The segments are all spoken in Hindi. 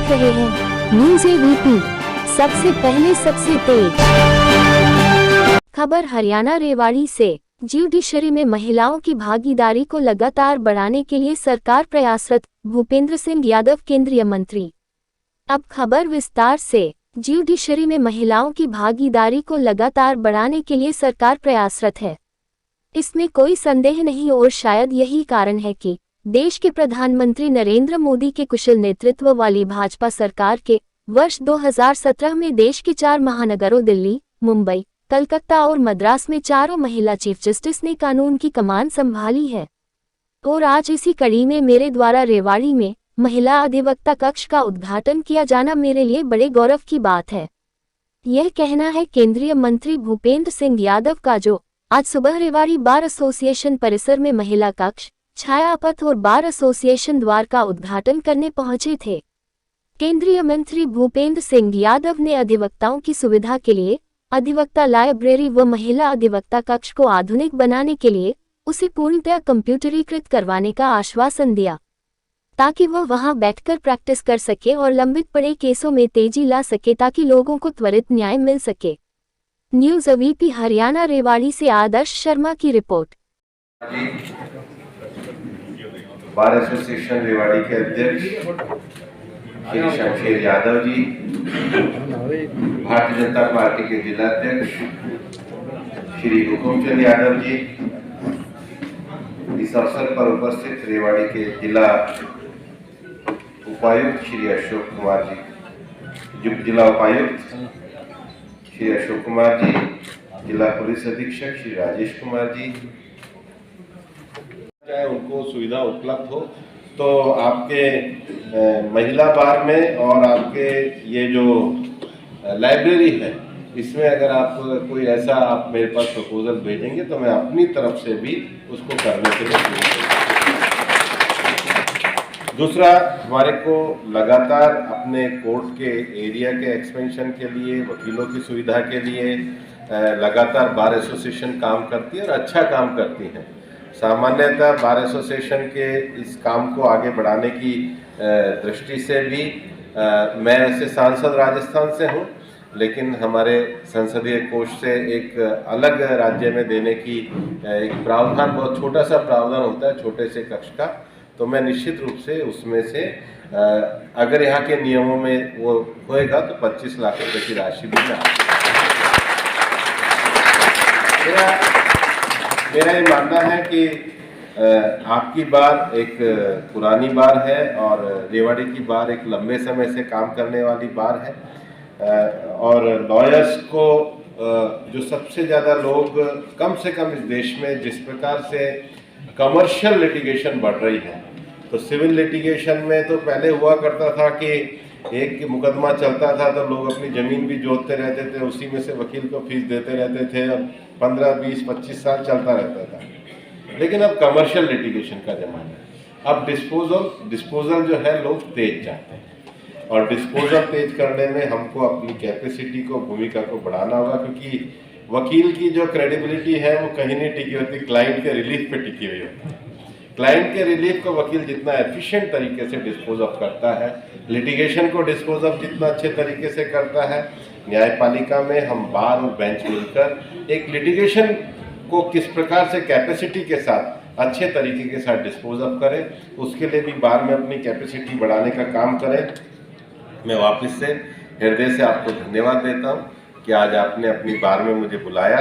देख रहे हैं न्यूज़ एबीपी, सबसे पहले सबसे तेज खबर। हरियाणा रेवाड़ी से ज्यूडिशरी में महिलाओं की भागीदारी को लगातार बढ़ाने के लिए सरकार प्रयासरत, भूपेंद्र सिंह यादव केंद्रीय मंत्री। अब खबर विस्तार से। ज्यूडिशरी में महिलाओं की भागीदारी को लगातार बढ़ाने के लिए सरकार प्रयासरत है, इसमें कोई संदेह नहीं और शायद यही कारण है कि देश के प्रधानमंत्री नरेंद्र मोदी के कुशल नेतृत्व वाली भाजपा सरकार के वर्ष 2017 में देश के 4 महानगरों दिल्ली, मुंबई, कलकत्ता और मद्रास में चारों महिला चीफ जस्टिस ने कानून की कमान संभाली है। और आज इसी कड़ी में मेरे द्वारा रेवाड़ी में महिला अधिवक्ता कक्ष का उद्घाटन किया जाना मेरे लिए बड़े गौरव की बात है। यह कहना है केंद्रीय मंत्री भूपेंद्र सिंह यादव का, जो आज सुबह रेवाड़ी बार एसोसिएशन परिसर में महिला कक्ष, छायापथ और बार एसोसिएशन द्वार का उद्घाटन करने पहुंचे थे। केंद्रीय मंत्री भूपेंद्र सिंह यादव ने अधिवक्ताओं की सुविधा के लिए अधिवक्ता लाइब्रेरी व महिला अधिवक्ता कक्ष को आधुनिक बनाने के लिए उसे पूर्णतः कंप्यूटरीकृत करवाने का आश्वासन दिया, ताकि वह वहां बैठकर प्रैक्टिस कर सके और लंबित पड़े केसों में तेजी ला सके, ताकि लोगों को त्वरित न्याय मिल सके। न्यूज़ एबीपी हरियाणा रेवाड़ी से आदर्श शर्मा की रिपोर्ट। बार एसोसिएशन रेवाड़ी के अध्यक्ष श्री शमशेर यादव जी, भारतीय जनता पार्टी के जिला अध्यक्ष श्री हुकुमचंद यादव जी, इस अवसर पर उपस्थित रेवाड़ी के जिला उपायुक्त श्री अशोक कुमार जी, जिला उपायुक्त श्री अशोक कुमार जी, जिला पुलिस अधीक्षक श्री राजेश कुमार जी, चाहे उनको सुविधा उपलब्ध हो तो आपके महिला बार में और आपके ये जो लाइब्रेरी है इसमें अगर आप कोई ऐसा आप मेरे पास प्रपोजल भेजेंगे तो मैं अपनी तरफ से भी उसको करने के लिए। दूसरा, हमारे को लगातार अपने कोर्ट के एरिया के एक्सपेंशन के लिए, वकीलों की सुविधा के लिए लगातार बार एसोसिएशन काम करती है और अच्छा काम करती है। सामान्यतः बार एसोसिएशन के इस काम को आगे बढ़ाने की दृष्टि से भी मैं ऐसे सांसद राजस्थान से हूँ, लेकिन हमारे संसदीय कोष से एक अलग राज्य में देने की एक प्रावधान, बहुत छोटा सा प्रावधान होता है छोटे से कक्ष का, तो मैं निश्चित रूप से उसमें से अगर यहाँ के नियमों में वो होएगा तो 25 लाख रुपए की राशि भी मेरा ये मानना है कि आपकी बार एक पुरानी बार है और रेवाड़ी की बार एक लंबे समय से काम करने वाली बार है। और लॉयर्स को जो सबसे ज़्यादा लोग कम से कम इस देश में जिस प्रकार से कमर्शियल लिटिगेशन बढ़ रही है, तो सिविल लिटिगेशन में तो पहले हुआ करता था कि एक मुकदमा चलता था तो लोग अपनी ज़मीन भी जोतते रहते थे, उसी में से वकील को फीस देते रहते थे और 15, 20, 25 साल चलता रहता था। लेकिन अब कमर्शियल लिटिगेशन का ज़माना है। अब डिस्पोजल जो है लोग तेज चाहते हैं और डिस्पोजल तेज करने में हमको अपनी कैपेसिटी को, भूमिका को बढ़ाना होगा, क्योंकि वकील की जो क्रेडिबिलिटी है वो कहीं नहीं टिकी होती, क्लाइंट के रिलीफ पे टिकी हुई होती है। क्लाइंट के रिलीफ को वकील जितना एफिशिएंट तरीके से डिस्पोज ऑफ करता है, लिटिगेशन को डिस्पोज ऑफ जितना अच्छे तरीके से करता है, न्यायपालिका में हम बार और बेंच मिलकर एक लिटिगेशन को किस प्रकार से कैपेसिटी के साथ अच्छे तरीके के साथ डिस्पोज ऑफ करें, उसके लिए भी बार में अपनी कैपेसिटी बढ़ाने का काम करें। मैं वापस से हृदय से आपको धन्यवाद देता हूँ कि आज आपने अपनी बार में मुझे बुलाया।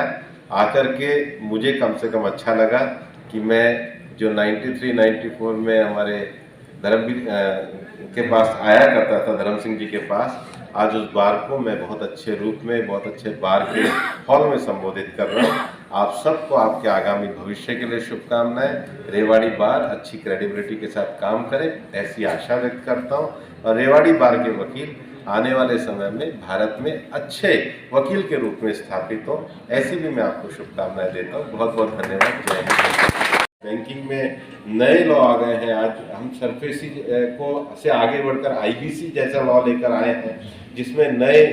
आकर के मुझे कम से कम अच्छा लगा कि मैं जो 93-94 में हमारे धर्म के पास आया करता था, धर्म सिंह जी के पास, आज उस बार को मैं बहुत अच्छे रूप में, बहुत अच्छे बार के हॉल में संबोधित कर रहा हूँ। आप सबको आपके आगामी भविष्य के लिए शुभकामनाएं। रेवाड़ी बार अच्छी क्रेडिबिलिटी के साथ काम करे, ऐसी आशा व्यक्त करता हूँ और रेवाड़ी बार के वकील आने वाले समय में भारत में अच्छे वकील के रूप में स्थापित हो, ऐसी भी मैं आपको शुभकामनाएं देता हूँ। बहुत बहुत धन्यवाद। जय हिंद। बैंकिंग में नए लॉ आ गए हैं। आज हम सरफेसी को से आगे बढ़कर आईबीसी जैसा लॉ लेकर आए हैं, जिसमें नए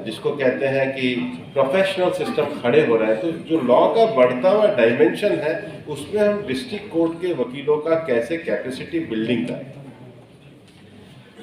जिसको कहते हैं कि प्रोफेशनल सिस्टम खड़े हो रहे हैं। तो जो लॉ का बढ़ता हुआ डायमेंशन है, उसमें हम डिस्ट्रिक्ट कोर्ट के वकीलों का कैसे कैपेसिटी बिल्डिंग करें।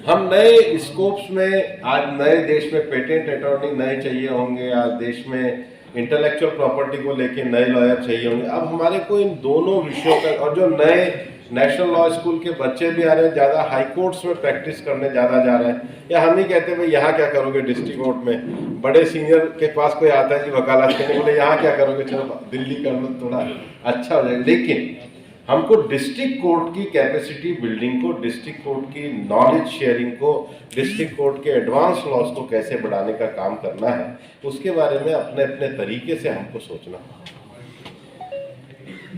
हम नए स्कोप्स में, आज नए देश में पेटेंट अटॉर्नी नए चाहिए होंगे, आज देश में इंटेलेक्चुअल प्रॉपर्टी को लेके नए लॉयर चाहिए होंगे। अब हमारे को इन दोनों विषयों का, और जो नए नेशनल लॉ स्कूल के बच्चे भी आ रहे हैं, ज़्यादा हाई कोर्ट्स में प्रैक्टिस करने ज़्यादा जा रहे हैं, या हम ही कहते हैं भाई यहाँ क्या करोगे डिस्ट्रिक्ट कोर्ट में, बड़े सीनियर के पास कोई आता है जी वकालत करने, बोले यहाँ क्या करोगे, चलो दिल्ली कर लो, थोड़ा अच्छा हो जाएगा। लेकिन हमको डिस्ट्रिक्ट कोर्ट की कैपेसिटी बिल्डिंग को, डिस्ट्रिक्ट कोर्ट की नॉलेज शेयरिंग को, डिस्ट्रिक्ट कोर्ट के एडवांस लॉज को कैसे बढ़ाने का काम करना है, उसके बारे में अपने अपने तरीके से हमको सोचना है।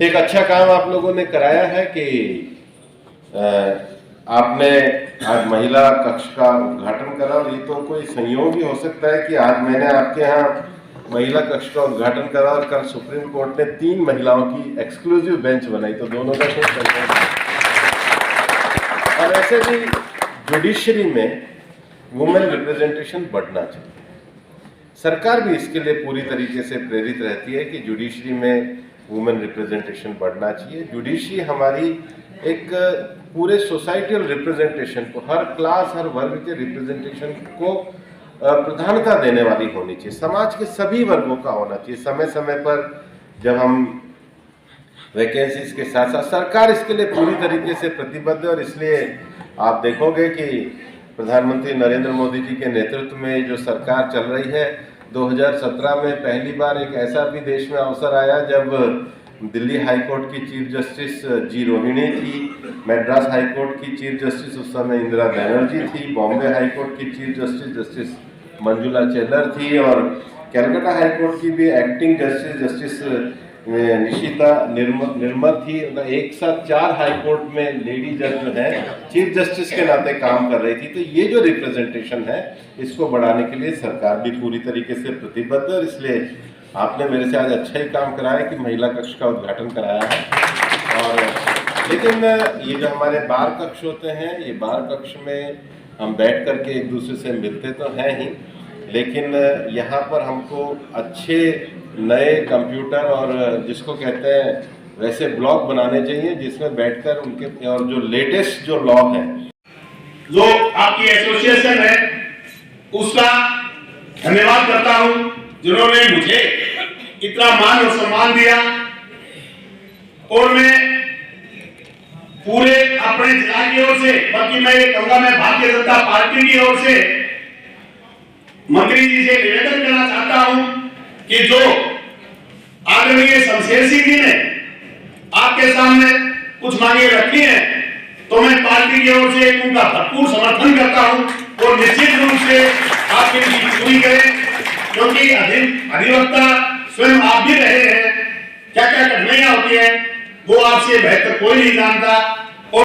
एक अच्छा काम आप लोगों ने कराया है कि आपने आज महिला कक्ष का उद्घाटन करा, और ये तो कोई संयोग ही हो सकता है कि आज मैंने आपके यहाँ महिला कक्ष का उद्घाटन करा और कल सुप्रीम कोर्ट ने 3 महिलाओं की एक्सक्लूसिव बेंच बनाई, तो दोनों का खूब धन्यवाद। और ऐसे भी जुडिशरी में वुमेन रिप्रेजेंटेशन बढ़ना चाहिए। सरकार भी इसके लिए पूरी तरीके से प्रेरित रहती है कि जुडिशरी में वुमेन रिप्रेजेंटेशन बढ़ना चाहिए। जुडिशरी हमारी एक पूरे सोसाइटल रिप्रेजेंटेशन को, हर क्लास, हर वर्ग के रिप्रेजेंटेशन को प्रधानता देने वाली होनी चाहिए, समाज के सभी वर्गों का होना चाहिए। समय समय पर जब हम वैकेंसीज के साथ साथ, सरकार इसके लिए पूरी तरीके से प्रतिबद्ध है, और इसलिए आप देखोगे कि प्रधानमंत्री नरेंद्र मोदी जी के नेतृत्व में जो सरकार चल रही है, 2017 में पहली बार एक ऐसा भी देश में अवसर आया जब दिल्ली हाई कोर्ट की चीफ जस्टिस जी रोहिणी थी, मद्रास हाई कोर्ट की चीफ जस्टिस उस समय इंदिरा बनर्जी थी, बॉम्बे हाई कोर्ट की चीफ जस्टिस जस्टिस मंजुला चेलर थी, और कलकत्ता हाई कोर्ट की भी एक्टिंग जस्टिस जस्टिस निशिता निर्मल थी। एक साथ 4 हाई कोर्ट में लेडी जज जो है चीफ जस्टिस के नाते काम कर रही थी। तो ये जो रिप्रेजेंटेशन है, इसको बढ़ाने के लिए सरकार भी पूरी तरीके से प्रतिबद्ध है, और इसलिए आपने मेरे से आज अच्छा ही काम कराया कि महिला कक्ष का उद्घाटन कराया है। और लेकिन ये जो हमारे बार कक्ष होते हैं, ये बार कक्ष में हम बैठ करके एक दूसरे से मिलते तो हैं ही, लेकिन यहाँ पर हमको अच्छे नए कंप्यूटर और जिसको कहते हैं वैसे ब्लॉग बनाने चाहिए, जिसमें बैठकर उनके, और जो लेटेस्ट जो लॉ है, जो आपकी एसोसिएशन है, उसका धन्यवाद करता हूं, जिन्होंने मुझे इतना मान और सम्मान दिया। और मैं पूरे अपने जिला की ओर से, बल्कि मैं ये कहूंगा, मैं भारतीय जनता पार्टी की ओर से मंत्री जी से निवेदन करना चाहता हूं कि जो आदरणीय शमशेर सिंह जी ने आपके सामने कुछ मांगे रखी हैं, तो मैं पार्टी की ओर से उनका भरपूर समर्थन करता हूं, और निश्चित रूप से आप इनकी पूरी करें, क्योंकि अधिवक्ता स्वयं आप भी रहे हैं, क्या क्या कठिनाइयां होती है वो आपसे बेहतर कोई नहीं जानता।